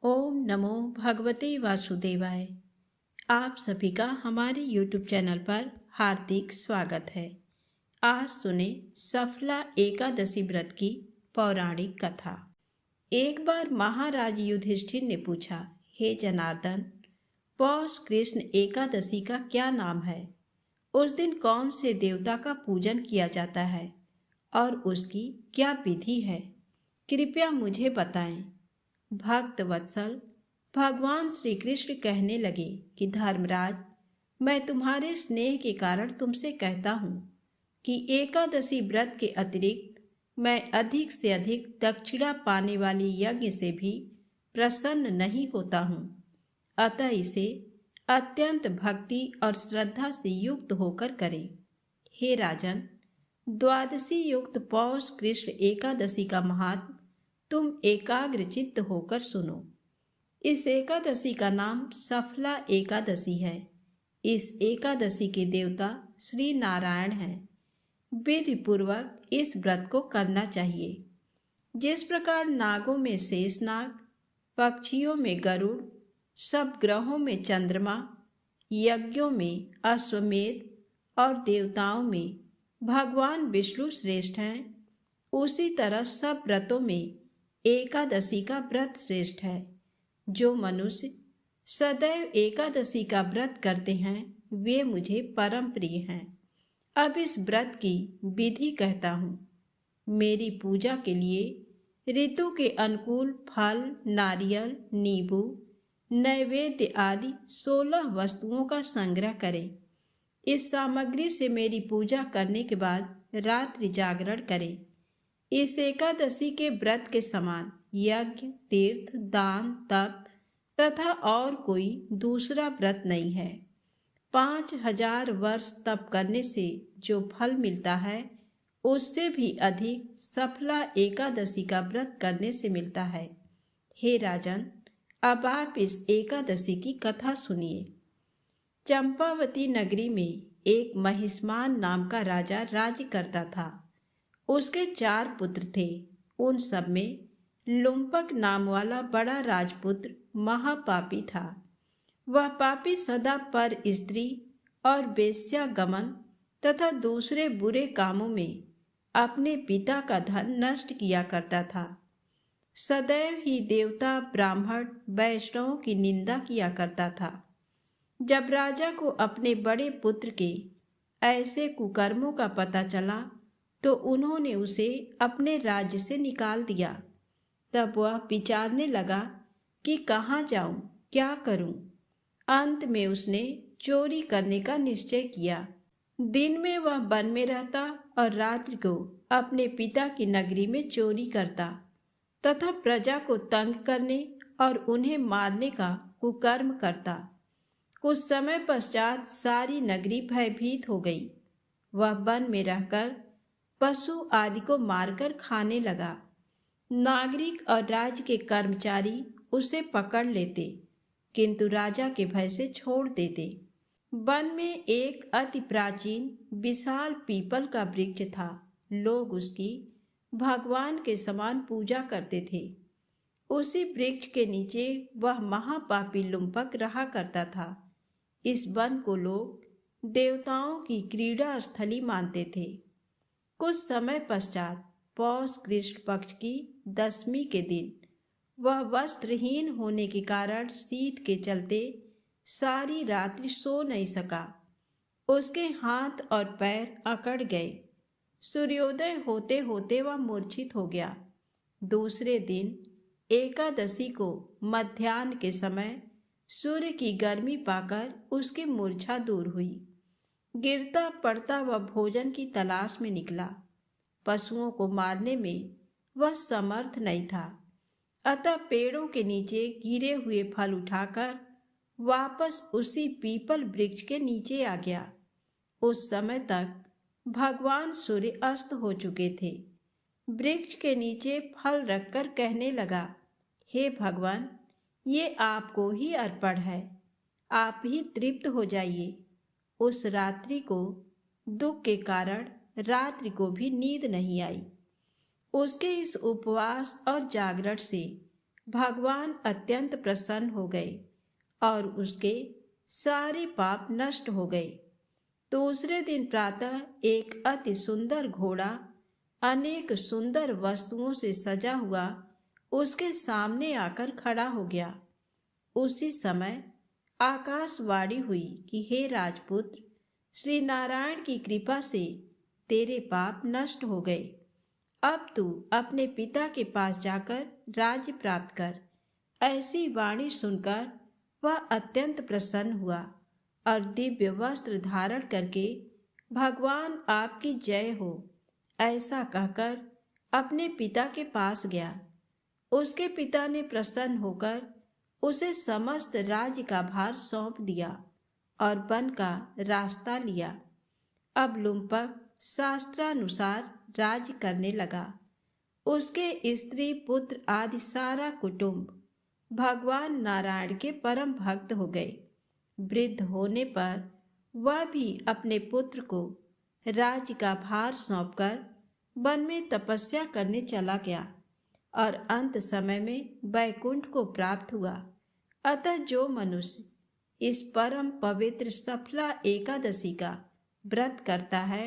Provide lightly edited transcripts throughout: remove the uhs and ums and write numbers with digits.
ओम नमो भगवते वासुदेवाय। आप सभी का हमारे YouTube चैनल पर हार्दिक स्वागत है। आज सुने सफला एकादशी व्रत की पौराणिक कथा। एक बार महाराज युधिष्ठिर ने पूछा, हे जनार्दन, पौष कृष्ण एकादशी का क्या नाम है? उस दिन कौन से देवता का पूजन किया जाता है और उसकी क्या विधि है? कृपया मुझे बताएं। भक्त वत्सल भगवान श्री कृष्ण कहने लगे कि धर्मराज, मैं तुम्हारे स्नेह के कारण तुमसे कहता हूँ कि एकादशी व्रत के अतिरिक्त मैं अधिक से अधिक दक्षिणा पाने वाले यज्ञ से भी प्रसन्न नहीं होता हूँ। अतः इसे अत्यंत भक्ति और श्रद्धा से युक्त होकर करें। हे राजन, द्वादशी युक्त पौष कृष्ण एकादशी का महात्म तुम एकाग्र चित्त होकर सुनो। इस एकादशी का नाम सफला एकादशी है। इस एकादशी के देवता श्री नारायण हैं। विधि पूर्वक इस व्रत को करना चाहिए। जिस प्रकार नागों में शेषनाग, पक्षियों में गरुड़, सब ग्रहों में चंद्रमा, यज्ञों में अश्वमेध और देवताओं में भगवान विष्णु श्रेष्ठ हैं, उसी तरह सब व्रतों में एकादशी का व्रत श्रेष्ठ है। जो मनुष्य सदैव एकादशी का व्रत करते हैं वे मुझे परम प्रिय हैं। अब इस व्रत की विधि कहता हूँ। मेरी पूजा के लिए ऋतु के अनुकूल फल, नारियल, नींबू, नैवेद्य आदि 16 वस्तुओं का संग्रह करें। इस सामग्री से मेरी पूजा करने के बाद रात्रि जागरण करें। इस एकादशी के व्रत के समान यज्ञ, तीर्थ, दान, तप तथा और कोई दूसरा व्रत नहीं है। 5000 वर्ष तप करने से जो फल मिलता है उससे भी अधिक सफला एकादशी का व्रत करने से मिलता है। हे राजन, अब आप इस एकादशी की कथा सुनिए। चंपावती नगरी में एक महिष्मान नाम का राजा राज्य करता था। उसके 4 पुत्र थे। उन सब में लुम्पक नाम वाला बड़ा राजपुत्र महापापी था। वह पापी सदा पर स्त्री और वेश्यागमन तथा दूसरे बुरे कामों में अपने पिता का धन नष्ट किया करता था। सदैव ही देवता, ब्राह्मण, वैष्णवों की निंदा किया करता था। जब राजा को अपने बड़े पुत्र के ऐसे कुकर्मों का पता चला तो उन्होंने उसे अपने राज्य से निकाल दिया। तब वह विचारने लगा कि कहाँ जाऊं, क्या करूं। अंत में उसने चोरी करने का निश्चय किया। दिन में वह वन में रहता और रात्रि को अपने पिता की नगरी में चोरी करता तथा प्रजा को तंग करने और उन्हें मारने का कुकर्म करता। कुछ समय पश्चात सारी नगरी भयभीत हो गई। वह वन में रहकर पशु आदि को मारकर खाने लगा। नागरिक और राज्य के कर्मचारी उसे पकड़ लेते, किंतु राजा के भय से छोड़ देते। वन में एक अति प्राचीन विशाल पीपल का वृक्ष था। लोग उसकी भगवान के समान पूजा करते थे। उसी वृक्ष के नीचे वह महापापी लुम्पक रहा करता था। इस वन को लोग देवताओं की क्रीड़ा स्थली मानते थे। कुछ समय पश्चात पौष कृष्ण पक्ष की 10वीं के दिन वह वस्त्रहीन होने के कारण शीत के चलते सारी रात्रि सो नहीं सका। उसके हाथ और पैर अकड़ गए। सूर्योदय होते होते वह मूर्छित हो गया। दूसरे दिन एकादशी को मध्याह्न के समय सूर्य की गर्मी पाकर उसकी मूर्छा दूर हुई। गिरता पड़ता वह भोजन की तलाश में निकला। पशुओं को मारने में वह समर्थ नहीं था, अतः पेड़ों के नीचे गिरे हुए फल उठाकर वापस उसी पीपल वृक्ष के नीचे आ गया। उस समय तक भगवान सूर्य अस्त हो चुके थे। वृक्ष के नीचे फल रखकर कहने लगा, हे भगवान, ये आपको ही अर्पण है, आप ही तृप्त हो जाइए। उस रात्रि को दुख के कारण रात्रि को भी नींद नहीं आई। उसके इस उपवास और जागरण से भगवान अत्यंत प्रसन्न हो गए और उसके सारे पाप नष्ट हो गए। दूसरे दिन प्रातः एक अति सुंदर घोड़ा अनेक सुंदर वस्तुओं से सजा हुआ उसके सामने आकर खड़ा हो गया। उसी समय आकाशवाणी हुई कि हे राजपुत्र, श्री नारायण की कृपा से तेरे पाप नष्ट हो गए। अब तू अपने पिता के पास जाकर राज्य प्राप्त कर। ऐसी वाणी सुनकर वह अत्यंत प्रसन्न हुआ और दिव्य वस्त्र धारण करके भगवान आपकी जय हो ऐसा कहकर अपने पिता के पास गया। उसके पिता ने प्रसन्न होकर उसे समस्त राज्य का भार सौंप दिया और वन का रास्ता लिया। अब लुम्पक शास्त्रानुसार राज्य करने लगा। उसके स्त्री पुत्र आदि सारा कुटुंब भगवान नारायण के परम भक्त हो गए। वृद्ध होने पर वह भी अपने पुत्र को राज्य का भार सौंपकर वन में तपस्या करने चला गया और अंत समय में वैकुंठ को प्राप्त हुआ। अतः जो मनुष्य इस परम पवित्र सफला एकादशी का व्रत करता है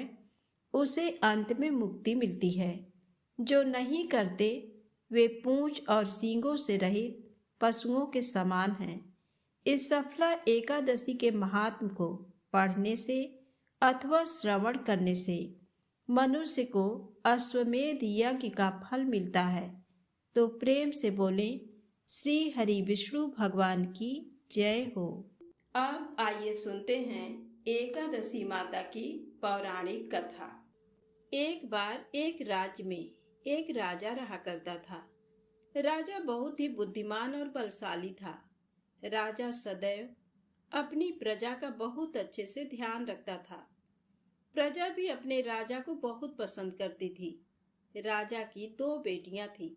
उसे अंत में मुक्ति मिलती है। जो नहीं करते वे पूंछ और सींगों से रहित पशुओं के समान हैं। इस सफला एकादशी के महात्म को पढ़ने से अथवा श्रवण करने से मनुष्य को अश्वमेध यज्ञ का फल मिलता है। तो प्रेम से बोले श्री हरि विष्णु भगवान की जय हो। अब आइए सुनते हैं एकादशी माता की पौराणिक कथा। एक बार एक राज्य में एक राजा रहा करता था। राजा बहुत ही बुद्धिमान और बलशाली था। राजा सदैव अपनी प्रजा का बहुत अच्छे से ध्यान रखता था। प्रजा भी अपने राजा को बहुत पसंद करती थी। राजा की 2 बेटियां थीं।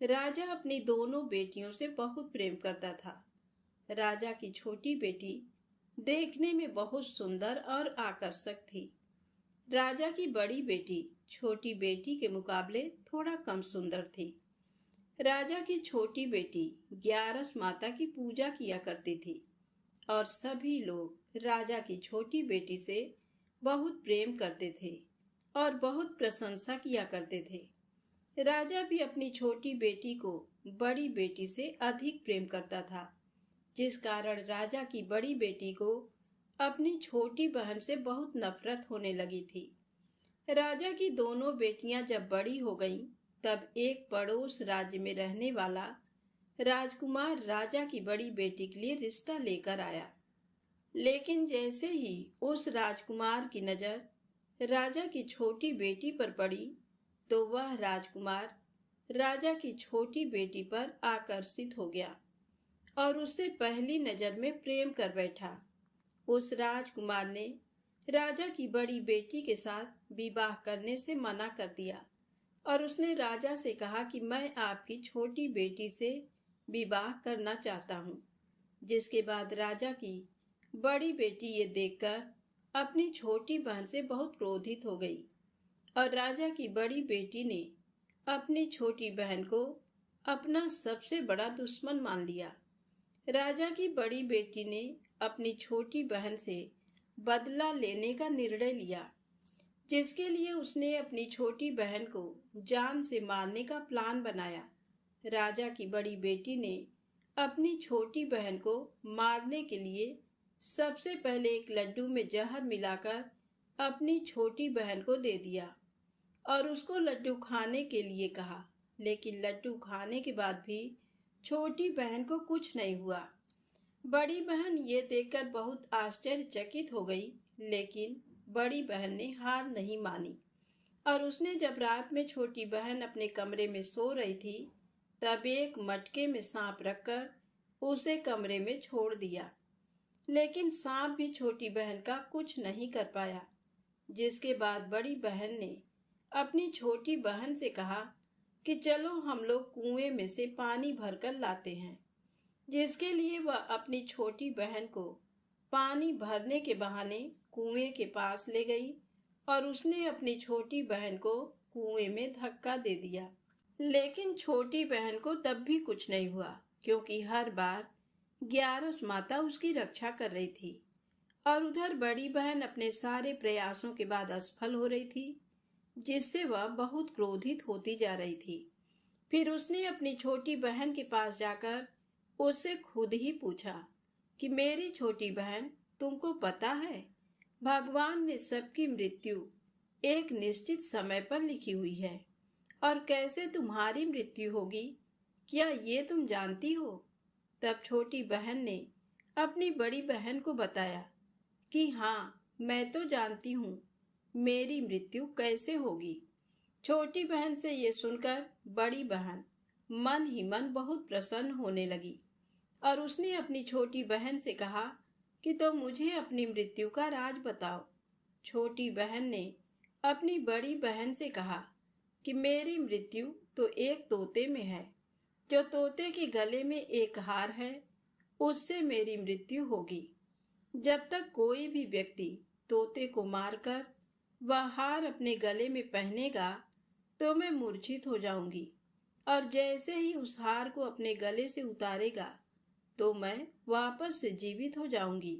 राजा अपनी दोनों बेटियों से बहुत प्रेम करता था। राजा की छोटी बेटी देखने में बहुत सुंदर और आकर्षक थी। राजा की बड़ी बेटी छोटी बेटी के मुकाबले थोड़ा कम सुंदर थी। राजा की छोटी बेटी 11 माता की पूजा किया करती थी और सभी लोग राजा की छोटी बेटी से बहुत प्रेम करते थे और बहुत प्रशंसा किया करते थे। राजा भी अपनी छोटी बेटी को बड़ी बेटी से अधिक प्रेम करता था, जिस कारण राजा की बड़ी बेटी को अपनी छोटी बहन से बहुत नफरत होने लगी थी। राजा की दोनों बेटियां जब बड़ी हो गईं, तब एक पड़ोस राज्य में रहने वाला राजकुमार राजा की बड़ी बेटी के लिए रिश्ता लेकर आया। लेकिन जैसे ही उस राजकुमार की नजर राजा की छोटी बेटी पर पड़ी, तो वह राजकुमार राजा की छोटी बेटी पर आकर्षित हो गया और उससे पहली नजर में प्रेम कर बैठा। उस राजकुमार ने राजा की बड़ी बेटी के साथ विवाह करने से मना कर दिया और उसने राजा से कहा कि मैं आपकी छोटी बेटी से विवाह करना चाहता हूँ। जिसके बाद राजा की बड़ी बेटी ये देखकर अपनी छोटी बहन से बहुत क्रोधित हो गई और राजा की बड़ी बेटी ने अपनी छोटी बहन को अपना सबसे बड़ा दुश्मन मान लिया। राजा की बड़ी बेटी ने अपनी छोटी बहन से बदला लेने का निर्णय लिया, जिसके लिए उसने अपनी छोटी बहन को जान से मारने का प्लान बनाया। राजा की बड़ी बेटी ने अपनी छोटी बहन को मारने के लिए सबसे पहले एक लड्डू में जहर मिलाकर अपनी छोटी बहन को दे दिया और उसको लड्डू खाने के लिए कहा। लेकिन लड्डू खाने के बाद भी छोटी बहन को कुछ नहीं हुआ। बड़ी बहन ये देखकर बहुत आश्चर्यचकित हो गई, लेकिन बड़ी बहन ने हार नहीं मानी और उसने जब रात में छोटी बहन अपने कमरे में सो रही थी, तब एक मटके में सांप रखकर उसे कमरे में छोड़ दिया। लेकिन सांप भी छोटी बहन का कुछ नहीं कर पाया। जिसके बाद बड़ी बहन ने अपनी छोटी बहन से कहा कि चलो हम लोग कुएं में से पानी भरकर लाते हैं। जिसके लिए वह अपनी छोटी बहन को पानी भरने के बहाने कुएं के पास ले गई और उसने अपनी छोटी बहन को कुएं में धक्का दे दिया। लेकिन छोटी बहन को तब भी कुछ नहीं हुआ, क्योंकि हर बार ग्यारस माता उसकी रक्षा कर रही थी और उधर बड़ी बहन अपने सारे प्रयासों के बाद असफल हो रही थी, जिससे वह बहुत क्रोधित होती जा रही थी। फिर उसने अपनी छोटी बहन के पास जाकर उससे खुद ही पूछा कि मेरी छोटी बहन, तुमको पता है भगवान ने सबकी मृत्यु एक निश्चित समय पर लिखी हुई है, और कैसे तुम्हारी मृत्यु होगी क्या ये तुम जानती हो? तब छोटी बहन ने अपनी बड़ी बहन को बताया कि हाँ, मैं तो जानती हूँ मेरी मृत्यु कैसे होगी। छोटी बहन से ये सुनकर बड़ी बहन मन ही मन बहुत प्रसन्न होने लगी और उसने अपनी छोटी बहन से कहा कि तो मुझे अपनी मृत्यु का राज बताओ। छोटी बहन ने अपनी बड़ी बहन से कहा कि मेरी मृत्यु तो एक तोते में है। जो तोते के गले में एक हार है, उससे मेरी मृत्यु होगी। जब तक कोई भी व्यक्ति तोते को मारकर वह हार अपने गले में पहनेगा तो मैं मूर्छित हो जाऊंगी, और जैसे ही उस हार को अपने गले से उतारेगा तो मैं वापस से जीवित हो जाऊंगी।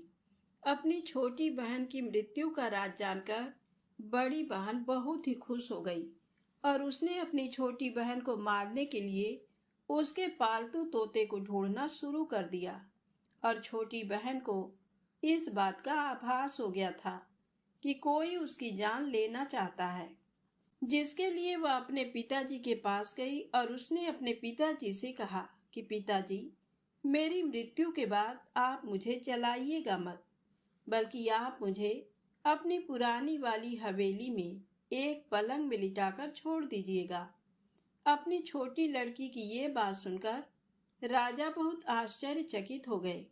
अपनी छोटी बहन की मृत्यु का राज जानकर बड़ी बहन बहुत ही खुश हो गई और उसने अपनी छोटी बहन को मारने के लिए उसके पालतू तोते को ढूंढना शुरू कर दिया। और छोटी बहन को इस बात का आभास हो गया था कि कोई उसकी जान लेना चाहता है, जिसके लिए वह अपने पिताजी के पास गई और उसने अपने पिताजी से कहा कि पिताजी, मेरी मृत्यु के बाद आप मुझे जलाइएगा मत, बल्कि आप मुझे अपनी पुरानी वाली हवेली में एक पलंग में लिटाकर छोड़ दीजिएगा। अपनी छोटी लड़की की ये बात सुनकर राजा बहुत आश्चर्यचकित हो गए।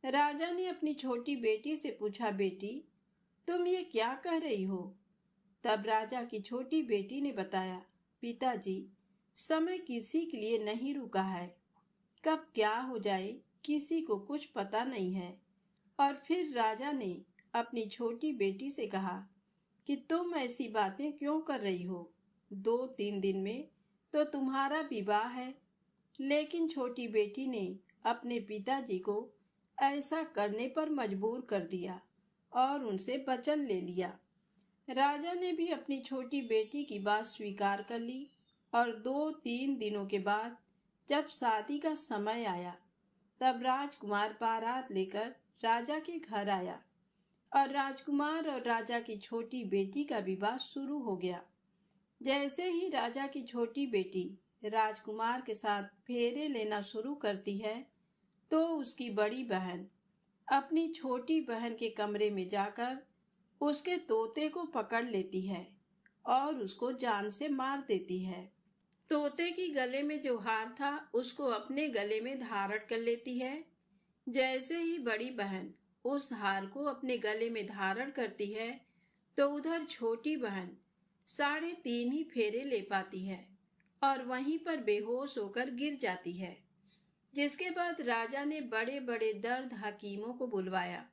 राजा ने अपनी छोटी बेटी से पूछा, बेटी, तुम ये क्या कह रही हो? तब राजा की छोटी बेटी ने बताया, पिताजी, समय किसी के लिए नहीं रुका है, कब क्या हो जाए किसी को कुछ पता नहीं है। और फिर राजा ने अपनी छोटी बेटी से कहा कि तुम ऐसी बातें क्यों कर रही हो? 2-3 दिन में तो तुम्हारा विवाह है। लेकिन छोटी बेटी ने अपने पिताजी को ऐसा करने पर मजबूर कर दिया और उनसे वचन ले लिया। राजा ने भी अपनी छोटी बेटी की बात स्वीकार कर ली और 2-3 दिनों के बाद जब शादी का समय आया तब राजकुमार बारात लेकर राजा के घर आया और राजकुमार और राजा की छोटी बेटी का विवाह शुरू हो गया। जैसे ही राजा की छोटी बेटी राजकुमार के साथ फेरे लेना शुरू करती है तो उसकी बड़ी बहन अपनी छोटी बहन के कमरे में जाकर उसके तोते को पकड़ लेती है और उसको जान से मार देती है। तोते की गले में जो हार था उसको अपने गले में धारण कर लेती है। जैसे ही बड़ी बहन उस हार को अपने गले में धारण करती है तो उधर छोटी बहन 3.5 ही फेरे ले पाती है और वहीं पर बेहोश होकर गिर जाती है। जिसके बाद राजा ने बड़े बड़े दर्द हकीमों को बुलवाया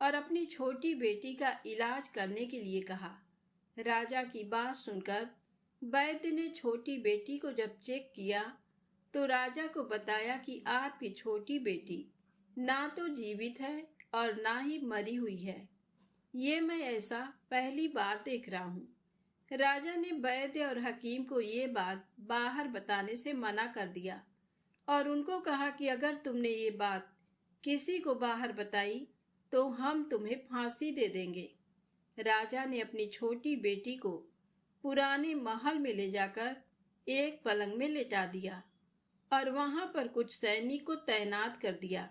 और अपनी छोटी बेटी का इलाज करने के लिए कहा। राजा की बात सुनकर वैद्य ने छोटी बेटी को जब चेक किया तो राजा को बताया कि आपकी छोटी बेटी ना तो जीवित है और ना ही मरी हुई है। ये मैं ऐसा पहली बार देख रहा हूँ। राजा ने वैद्य और हकीम को ये बात बाहर बताने से मना कर दिया और उनको कहा कि अगर तुमने ये बात किसी को बाहर बताई तो हम तुम्हें फांसी दे देंगे। राजा ने अपनी छोटी बेटी को पुराने महल में ले जाकर एक पलंग में लेटा दिया और वहां पर कुछ सैनिक को तैनात कर दिया।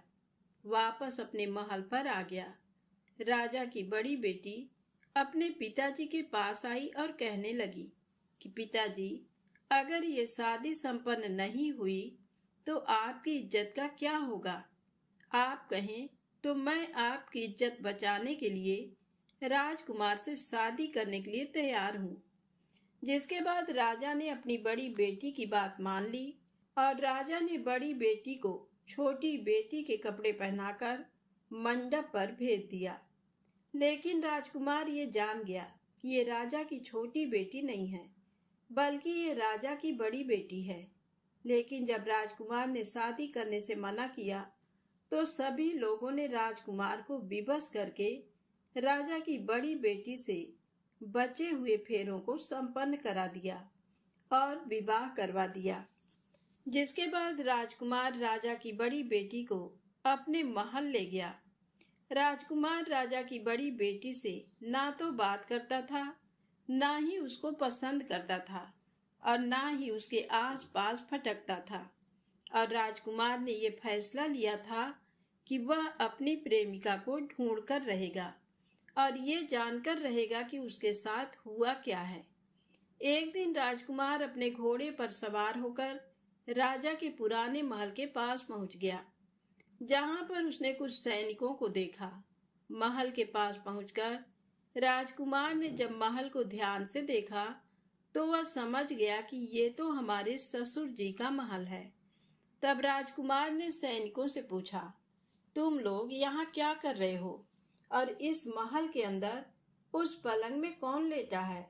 वापस अपने महल पर आ गया। राजा की बड़ी बेटी अपने पिताजी के पास आई और कहने लगी कि पिताजी, अगर ये शादी संपन्न नहीं हुई तो आपकी इज्जत का क्या होगा? आप कहें तो मैं आपकी इज्जत बचाने के लिए राजकुमार से शादी करने के लिए तैयार हूँ। जिसके बाद राजा ने अपनी बड़ी बेटी की बात मान ली और राजा ने बड़ी बेटी को छोटी बेटी के कपड़े पहनाकर मंडप पर भेज दिया। लेकिन राजकुमार ये जान गया कि ये राजा की छोटी बेटी नहीं है, बल्कि ये राजा की बड़ी बेटी है। लेकिन जब राजकुमार ने शादी करने से मना किया तो सभी लोगों ने राजकुमार को विवश करके राजा की बड़ी बेटी से बचे हुए फेरों को संपन्न करा दिया और विवाह करवा दिया। जिसके बाद राजकुमार राजा की बड़ी बेटी को अपने महल ले गया। राजकुमार राजा की बड़ी बेटी से ना तो बात करता था, ना ही उसको पसंद करता था और ना ही उसके आसपास भटकता था। और राजकुमार ने यह फैसला लिया था कि वह अपनी प्रेमिका को ढूंढ कर रहेगा और ये जानकर रहेगा कि उसके साथ हुआ क्या है। एक दिन राजकुमार अपने घोड़े पर सवार होकर राजा के पुराने महल के पास पहुंच गया, जहां पर उसने कुछ सैनिकों को देखा। महल के पास पहुंचकर राजकुमार ने जब महल को ध्यान से देखा तो वह समझ गया कि ये तो हमारे ससुर जी का महल है। तब राजकुमार ने सैनिकों से पूछा, तुम लोग यहाँ क्या कर रहे हो और इस महल के अंदर उस पलंग में कौन लेटा है?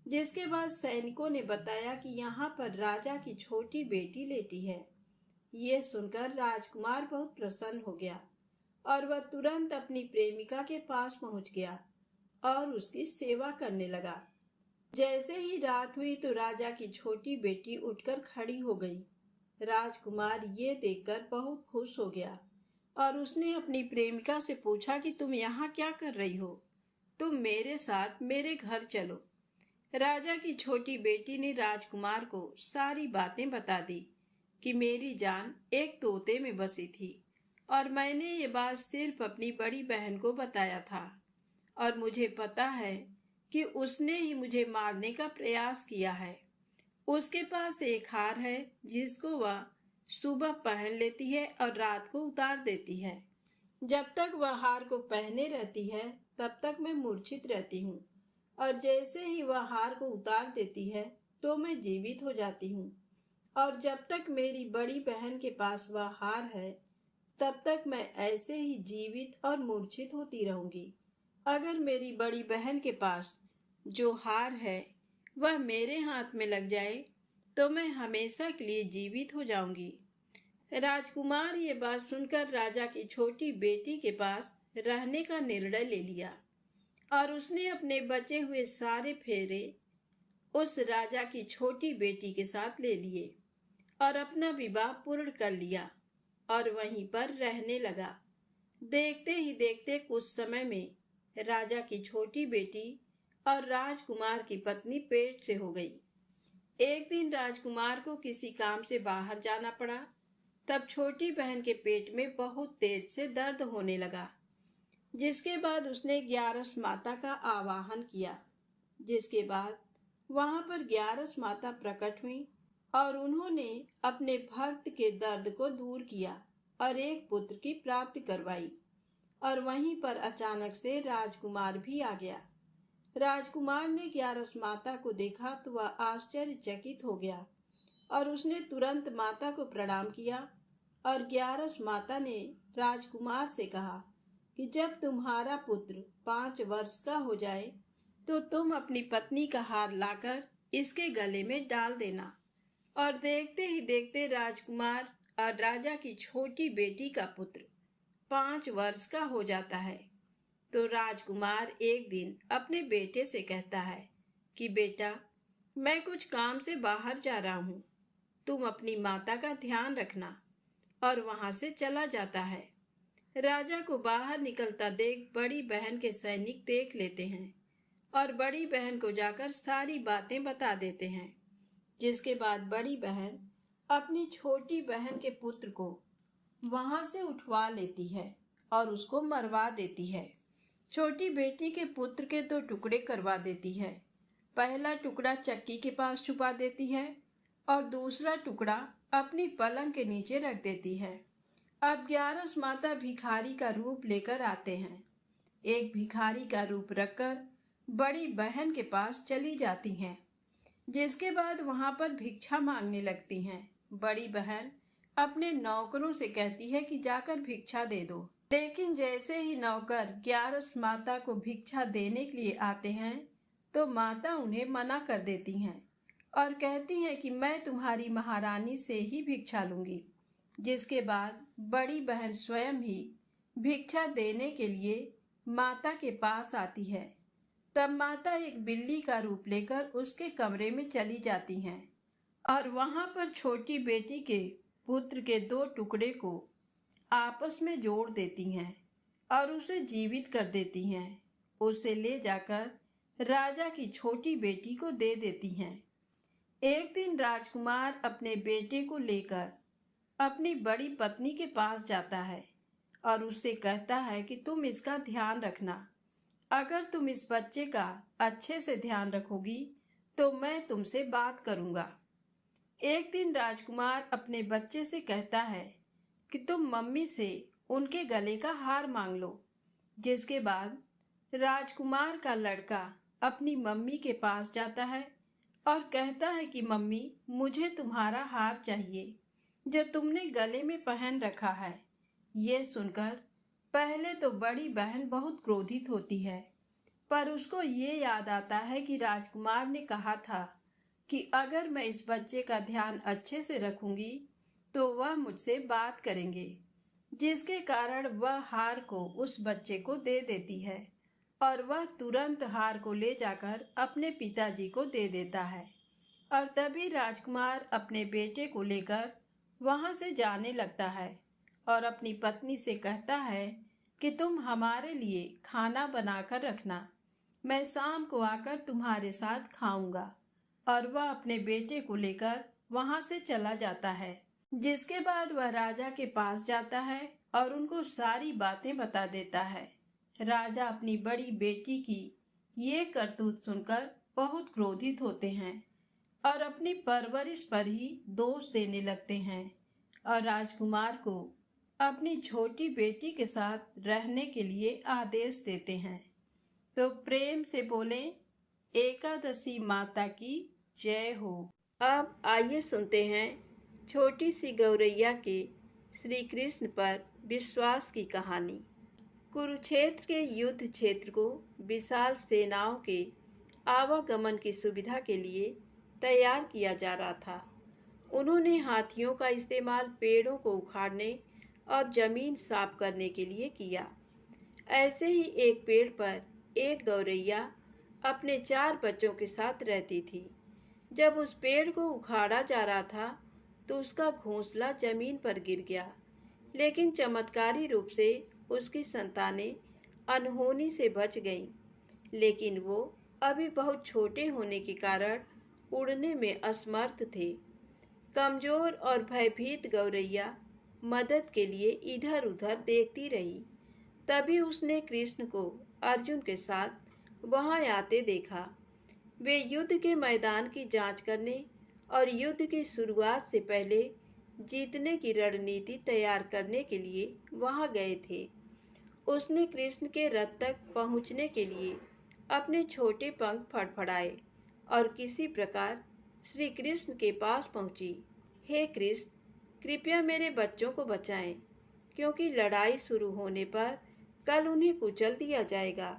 जिसके बाद सैनिकों ने बताया कि यहाँ पर राजा की छोटी बेटी लेटी है। ये सुनकर राजकुमार बहुत प्रसन्न हो गया और वह तुरंत अपनी प्रेमिका के पास पहुंच गया और उसकी सेवा करने लगा। जैसे ही रात हुई तो राजा की छोटी बेटी उठकर खड़ी हो गई। राजकुमार ये देखकर बहुत खुश हो गया और उसने अपनी प्रेमिका से पूछा कि तुम यहाँ क्या कर रही हो? तुम मेरे साथ मेरे घर चलो। राजा की छोटी बेटी ने राजकुमार को सारी बातें बता दी कि मेरी जान एक तोते में बसी थी और मैंने ये बात सिर्फ अपनी बड़ी बहन को बताया था और मुझे पता है कि उसने ही मुझे मारने का प्रयास किया है। उसके पास एक हार है जिसको वह सुबह पहन लेती है और रात को उतार देती है। जब तक वह हार को पहने रहती है तब तक मैं मूर्छित रहती हूँ और जैसे ही वह हार को उतार देती है तो मैं जीवित हो जाती हूँ। और जब तक मेरी बड़ी बहन के पास वह हार है तब तक मैं ऐसे ही जीवित और मूर्छित होती रहूंगी। अगर मेरी बड़ी बहन के पास जो हार है वह मेरे हाथ में लग जाए तो मैं हमेशा के लिए जीवित हो जाऊंगी। राजकुमार ये बात सुनकर राजा की छोटी बेटी के पास रहने का निर्णय ले लिया और उसने अपने बचे हुए सारे फेरे उस राजा की छोटी बेटी के साथ ले लिए और अपना विवाह पूर्ण कर लिया और वहीं पर रहने लगा। देखते ही देखते कुछ समय में राजा की छोटी बेटी और राजकुमार की पत्नी पेट से हो गई। एक दिन राजकुमार को किसी काम से बाहर जाना पड़ा। तब छोटी बहन के पेट में बहुत तेज से दर्द होने लगा। जिसके बाद उसने 11 माता का आवाहन किया। जिसके बाद वहां पर 11 माता प्रकट हुई और उन्होंने अपने भक्त के दर्द को दूर किया और एक पुत्र की प्राप्ति करवाई। और वहीं पर अचानक से राजकुमार भी आ गया। राजकुमार ने 11 माता को देखा तो वह आश्चर्यचकित हो गया और उसने तुरंत माता को प्रणाम किया। और 11 माता ने राजकुमार से कहा कि जब तुम्हारा पुत्र 5 वर्ष का हो जाए तो तुम अपनी पत्नी का हार लाकर इसके गले में डाल देना। और देखते ही देखते राजकुमार और राजा की छोटी बेटी का पुत्र 5 वर्ष का हो जाता है। तो राजकुमार एक दिन अपने बेटे से कहता है कि बेटा, मैं कुछ काम से बाहर जा रहा हूँ, तुम अपनी माता का ध्यान रखना। और वहां से चला जाता है। राजा को बाहर निकलता देख बड़ी बहन के सैनिक देख लेते हैं और बड़ी बहन को जाकर सारी बातें बता देते हैं। जिसके बाद बड़ी बहन अपनी छोटी बहन के पुत्र को वहां से उठवा लेती है और उसको मरवा देती है। छोटी बेटी के पुत्र के 2 टुकड़े करवा देती है। पहला टुकड़ा चक्की के पास छुपा देती है और दूसरा टुकड़ा अपनी पलंग के नीचे रख देती है। अब 11 माता भिखारी का रूप लेकर आते हैं। एक भिखारी का रूप रखकर बड़ी बहन के पास चली जाती हैं। जिसके बाद वहां पर भिक्षा मांगने लगती हैं। बड़ी बहन अपने नौकरों से कहती है कि जाकर भिक्षा दे दो। लेकिन जैसे ही नौकर 11 माता को भिक्षा देने के लिए आते हैं तो माता उन्हें मना कर देती हैं और कहती हैं कि मैं तुम्हारी महारानी से ही भिक्षा लूंगी। जिसके बाद बड़ी बहन स्वयं ही भिक्षा देने के लिए माता के पास आती है। तब माता एक बिल्ली का रूप लेकर उसके कमरे में चली जाती हैं और वहां पर छोटी बेटी के पुत्र के 2 टुकड़े को आपस में जोड़ देती हैं और उसे जीवित कर देती हैं। उसे ले जाकर राजा की छोटी बेटी को दे देती हैं। एक दिन राजकुमार अपने बेटे को लेकर अपनी बड़ी पत्नी के पास जाता है और उससे कहता है कि तुम इसका ध्यान रखना। अगर तुम इस बच्चे का अच्छे से ध्यान रखोगी तो मैं तुमसे बात करूंगा। एक दिन राजकुमार अपने बच्चे से कहता है कि तुम मम्मी से उनके गले का हार मांग लो। जिसके बाद राजकुमार का लड़का अपनी मम्मी के पास जाता है और कहता है कि मम्मी, मुझे तुम्हारा हार चाहिए जो तुमने गले में पहन रखा है। ये सुनकर पहले तो बड़ी बहन बहुत क्रोधित होती है, पर उसको ये याद आता है कि राजकुमार ने कहा था कि अगर मैं इस बच्चे का ध्यान अच्छे से रखूंगी तो वह मुझसे बात करेंगे। जिसके कारण वह हार को उस बच्चे को दे देती है और वह तुरंत हार को ले जाकर अपने पिताजी को दे देता है। और तभी राजकुमार अपने बेटे को लेकर वहां से जाने लगता है और अपनी पत्नी से कहता है कि तुम हमारे लिए खाना बनाकर रखना, मैं शाम को आकर तुम्हारे साथ खाऊंगा। और वह अपने बेटे को लेकर वहां से चला जाता है। जिसके बाद वह राजा के पास जाता है और उनको सारी बातें बता देता है। राजा अपनी बड़ी बेटी की ये करतूत सुनकर बहुत क्रोधित होते हैं और अपनी परवरिश पर ही दोष देने लगते हैं और राजकुमार को अपनी छोटी बेटी के साथ रहने के लिए आदेश देते हैं। तो प्रेम से बोलें, एकादशी माता की जय हो। अब आइए सुनते हैं छोटी सी गौरैया के श्री कृष्ण पर विश्वास की कहानी। कुरुक्षेत्र के युद्ध क्षेत्र को विशाल सेनाओं के आवागमन की सुविधा के लिए तैयार किया जा रहा था। उन्होंने हाथियों का इस्तेमाल पेड़ों को उखाड़ने और जमीन साफ करने के लिए किया। ऐसे ही एक पेड़ पर एक गौरैया अपने 4 बच्चों के साथ रहती थी। जब उस पेड़ को उखाड़ा जा रहा था तो उसका घोंसला जमीन पर गिर गया, लेकिन चमत्कारी रूप से उसकी संतानें अनहोनी से बच गईं। लेकिन वो अभी बहुत छोटे होने के कारण उड़ने में असमर्थ थे। कमजोर और भयभीत गौरैया मदद के लिए इधर उधर देखती रही। तभी उसने कृष्ण को अर्जुन के साथ वहां आते देखा। वे युद्ध के मैदान की जांच करने और युद्ध की शुरुआत से पहले जीतने की रणनीति तैयार करने के लिए वहां गए थे। उसने कृष्ण के रथ तक पहुंचने के लिए अपने छोटे पंख फड़फड़ाए और किसी प्रकार श्री कृष्ण के पास पहुंची। हे कृष्ण, कृपया मेरे बच्चों को बचाएं, क्योंकि लड़ाई शुरू होने पर कल उन्हें कुचल दिया जाएगा।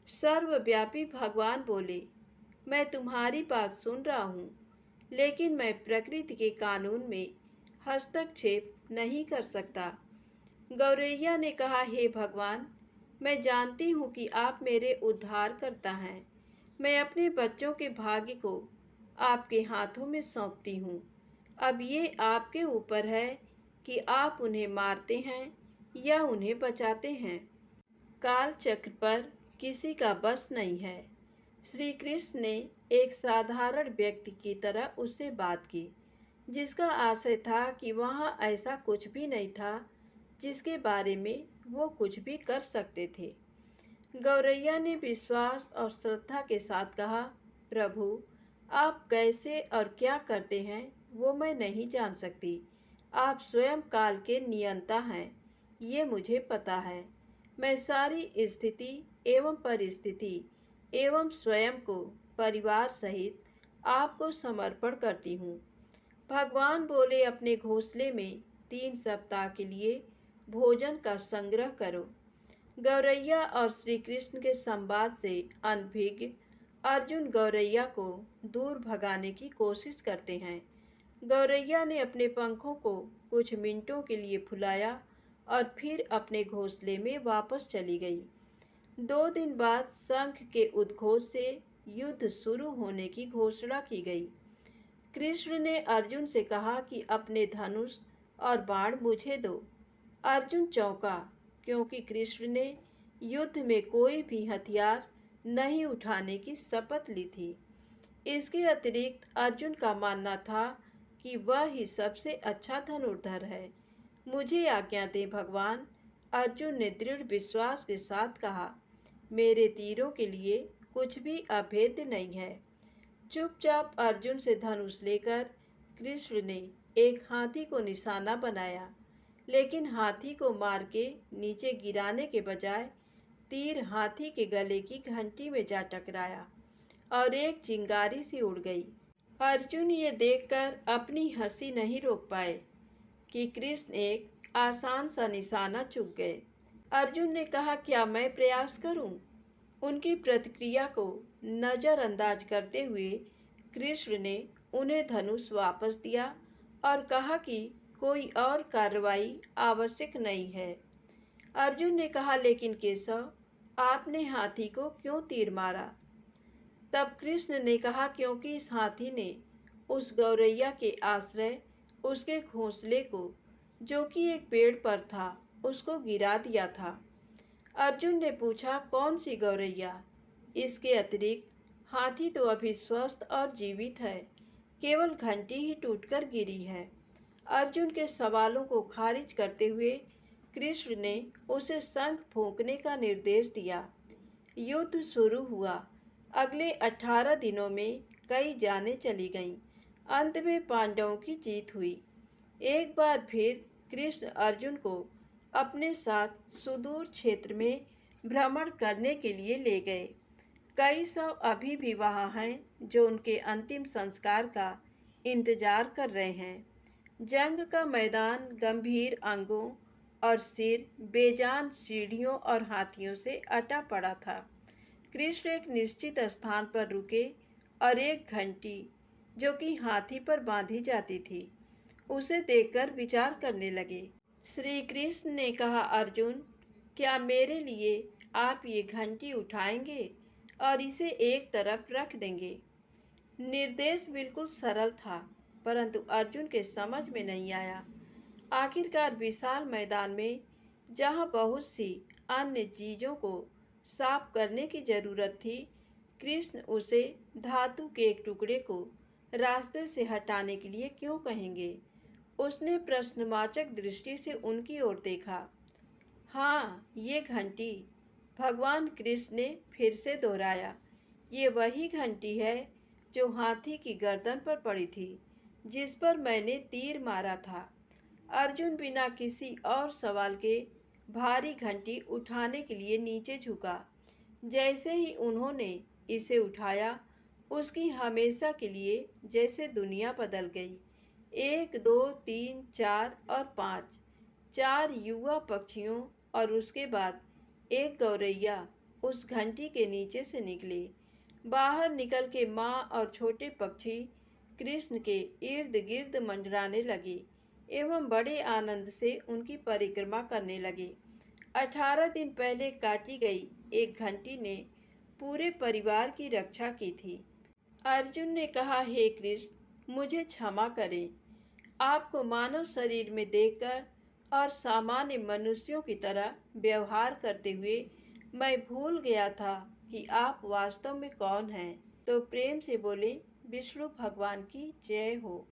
सर्वव्यापी भगवान बोले, मैं तुम्हारी बात सुन रहा हूँ, लेकिन मैं प्रकृति के कानून में हस्तक्षेप नहीं कर सकता। गौरैया ने कहा, हे भगवान, मैं जानती हूँ कि आप मेरे उद्धार करता हैं। मैं अपने बच्चों के भाग्य को आपके हाथों में सौंपती हूँ। अब ये आपके ऊपर है कि आप उन्हें मारते हैं या उन्हें बचाते हैं। काल चक्र पर किसी का बस नहीं है। श्री कृष्ण ने एक साधारण व्यक्ति की तरह उससे बात की, जिसका आशय था कि वहाँ ऐसा कुछ भी नहीं था जिसके बारे में वो कुछ भी कर सकते थे। गौरैया ने विश्वास और श्रद्धा के साथ कहा, प्रभु, आप कैसे और क्या करते हैं वो मैं नहीं जान सकती। आप स्वयं काल के नियंता हैं, ये मुझे पता है। मैं सारी स्थिति एवं परिस्थिति एवं स्वयं को परिवार सहित आपको समर्पण करती हूँ। भगवान बोले, अपने घोंसले में 3 सप्ताह के लिए भोजन का संग्रह करो। गौरैया और श्री कृष्ण के संवाद से अनभिज्ञ अर्जुन गौरैया को दूर भगाने की कोशिश करते हैं। गौरैया ने अपने पंखों को कुछ मिनटों के लिए फुलाया और फिर अपने घोंसले में वापस चली गई। 2 दिन बाद शंख के उद्घोष से युद्ध शुरू होने की घोषणा की गई। कृष्ण ने अर्जुन से कहा कि अपने धनुष और बाण मुझे दो। अर्जुन चौंका, क्योंकि कृष्ण ने युद्ध में कोई भी हथियार नहीं उठाने की शपथ ली थी। इसके अतिरिक्त अर्जुन का मानना था कि वह ही सबसे अच्छा धनुर्धर है। मुझे आज्ञा दें भगवान, अर्जुन ने दृढ़ विश्वास के साथ कहा। मेरे तीरों के लिए कुछ भी अभेद्य नहीं है। चुपचाप अर्जुन से धनुष लेकर कृष्ण ने एक हाथी को निशाना बनाया, लेकिन हाथी को मार के नीचे गिराने के बजाय तीर हाथी के गले की घंटी में जा टकराया और एक चिंगारी सी उड़ गई। अर्जुन ये देखकर अपनी हंसी नहीं रोक पाए कि कृष्ण एक आसान सा निशाना चूक गए। अर्जुन ने कहा, क्या मैं प्रयास करूं? उनकी प्रतिक्रिया को नज़रअंदाज करते हुए कृष्ण ने उन्हें धनुष वापस दिया और कहा कि कोई और कार्रवाई आवश्यक नहीं है। अर्जुन ने कहा, लेकिन केशव, आपने हाथी को क्यों तीर मारा? तब कृष्ण ने कहा, क्योंकि इस हाथी ने उस गौरैया के आश्रय उसके घोंसले को, जो कि एक पेड़ पर था, उसको गिरा दिया था। अर्जुन ने पूछा, कौन सी गौरैया? इसके अतिरिक्त हाथी तो अभी स्वस्थ और जीवित है, केवल घंटी ही टूटकर गिरी है। अर्जुन के सवालों को खारिज करते हुए कृष्ण ने उसे शंख फूंकने का निर्देश दिया। युद्ध शुरू हुआ। अगले 18 दिनों में कई जानें चली गईं। अंत में पांडवों की जीत हुई। एक बार फिर कृष्ण अर्जुन को अपने साथ सुदूर क्षेत्र में भ्रमण करने के लिए ले गए। कई शव अभी भी वहाँ हैं जो उनके अंतिम संस्कार का इंतजार कर रहे हैं। जंग का मैदान गंभीर अंगों और सिर बेजान सीढ़ियों और हाथियों से अटा पड़ा था। कृष्ण एक निश्चित स्थान पर रुके और एक घंटी, जो कि हाथी पर बांधी जाती थी, उसे देखकर विचार करने लगे। श्री कृष्ण ने कहा, अर्जुन, क्या मेरे लिए आप ये घंटी उठाएंगे और इसे एक तरफ रख देंगे? निर्देश बिल्कुल सरल था, परंतु अर्जुन के समझ में नहीं आया। आखिरकार विशाल मैदान में, जहाँ बहुत सी अन्य चीज़ों को साफ करने की जरूरत थी, कृष्ण उसे धातु के एक टुकड़े को रास्ते से हटाने के लिए क्यों कहेंगे? उसने प्रश्नवाचक दृष्टि से उनकी ओर देखा। हाँ, ये घंटी, भगवान कृष्ण ने फिर से दोहराया। ये वही घंटी है जो हाथी की गर्दन पर पड़ी थी, जिस पर मैंने तीर मारा था। अर्जुन बिना किसी और सवाल के भारी घंटी उठाने के लिए नीचे झुका। जैसे ही उन्होंने इसे उठाया, उसकी हमेशा के लिए जैसे दुनिया बदल गई। 1, 2, 3, 4 और 5, 4 युवा पक्षियों और उसके बाद एक गौरैया उस घंटी के नीचे से निकले। बाहर निकल के माँ और छोटे पक्षी कृष्ण के इर्द गिर्द मंडराने लगे एवं बड़े आनंद से उनकी परिक्रमा करने लगे। 18 दिन पहले काटी गई एक घंटी ने पूरे परिवार की रक्षा की थी। अर्जुन ने कहा, हे कृष्ण, मुझे क्षमा करें। आपको मानव शरीर में देखकर और सामान्य मनुष्यों की तरह व्यवहार करते हुए मैं भूल गया था कि आप वास्तव में कौन हैं। तो प्रेम से बोले, विष्णु भगवान की जय हो।